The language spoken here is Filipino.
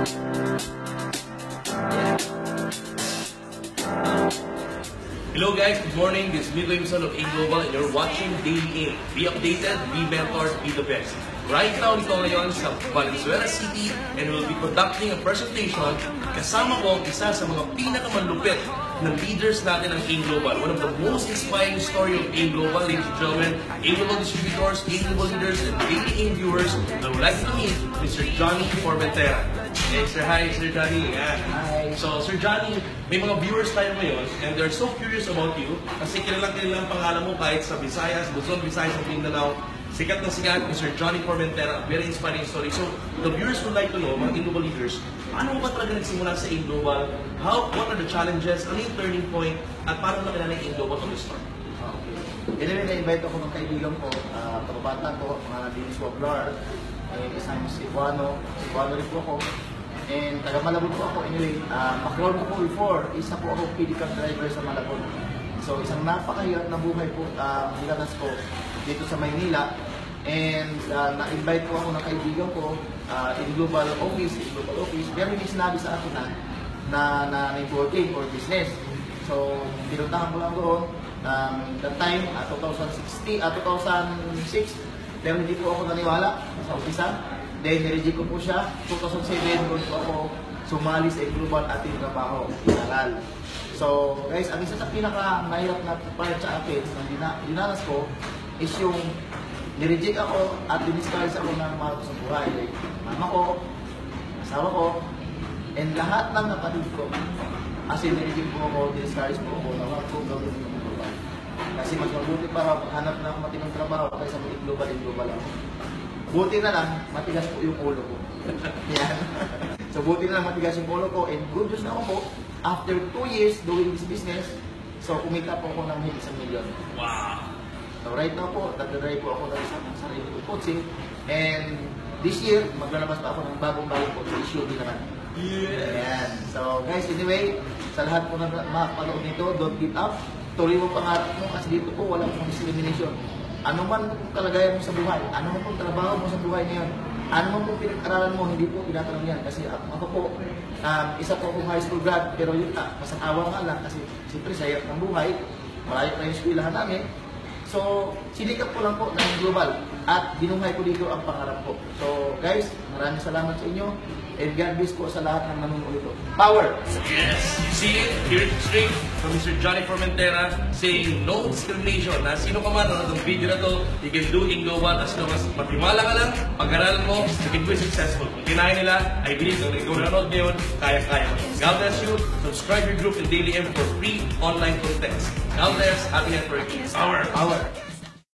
Hello guys, good morning. This is Milo Imson of A Global and you're watching Daily Aim. Be updated, be mentored, be the best. Right now, ito ngayon sa Valenzuela City and we'll be conducting a presentation. Kasama ko ang isa sa mga pinakamalupit na leaders natin ng A Global. One of the most inspiring story of A Global, ladies and gentlemen, A Global distributors, A Global leaders, and Daily Aim viewers. I would like to meet Mr. Johnny Formentera. Hey, sir, hi, Sir Johnny. Yeah. Hi. So, Sir Johnny, may mga viewers tayo ngayon and they're so curious about you kasi kilalang ang pangalan mo kahit sa Visayas, Luzon, Visayas, at Mindanao. Sikat na sikat, Mr. Johnny Formentera, very inspiring story. So, the viewers would like to know, mga A Global leaders, paano ba talaga nagsimula sa A Global? What are the challenges? Ano yung turning point? At paano na kilala yung A Global from the start? Anyway, na-invite ako ng kaibigan ko, kababata ko, mga Dennis Wablar, isang si Juano rin po ako, and taga Malabon po ako. Anyway, background ko po before, isa po ako pedicab driver sa Malabon. So, isang napakahirap na buhay po, nilanas ko dito sa Maynila. And na-invite po ako ng kaibigan ko in global office, pero hindi sinabi sa akin na networking or business. So, pinuntahan ko lang doon. That time, 2006, pero hindi po ako naniwala sa umpisa. Then, nireject ko po siya. 2007, doon po ako sumali sa global ating trabaho, inaral. So, guys, ang isa sa pinaka-mahirap na part sa akin na dinanas ko is yung nireject ako at diniscourage ako ng mahal ko sa buhay. Like, mama ko, asawa ko, and lahat ng kapatid ko. As in, nireject po ako, diniscourage po ako, na wag ko gawin yung global. Kasi mas mabuti para hanap na ako matinong trabaho kaysa mag-global ako. Buti na lang, matigas po yung ulo ko. Yan. So, buti na lang matigas yung ulo ko, and good news na ako po, after 2 years doing this business, so kumita po ako ng higit 1 million. Wow! So right now po, nagdadrive po ako ng isang sarili ko kotse. And this year, maglalabas pa ako ng bagong kotse, SUV naman. Yeah! Ayan. So guys, anyway, sa lahat po na makapanood nito, don't give up. Tuloy mo pangarap mo kasi dito po walang discrimination. Ano man kung kalagayan mo sa buhay, ano man kung trabaho mo sa buhay ngayon, ano man kung pinag-aralan mo, hindi po tinatanong yan. Kasi ako po, isa po akong high school grad, pero yun masakawa nga lang kasi siyempre sa hirap ng buhay, malayo pa yung eskwelahan namin. So, sinikap ko lang po ng global at binuhay ko dito ang pangarap ko. So, guys, maraming salamat sa inyo and God bless po sa lahat ng nanonood ito. Power! Yes! You see it? Hear it straight from Mr. Johnny Formentera saying no discrimination. Na sino ka man na itong video na to, you can do in global as long as matimala ka lang, pag-aralan mo, you can be successful. Kung kinaya nila, I believe na ikaw nanonood ngayon, kaya-kaya mo. God bless you. Subscribe your group in Daily M for free online content. God bless. Happy networking. Power! Power!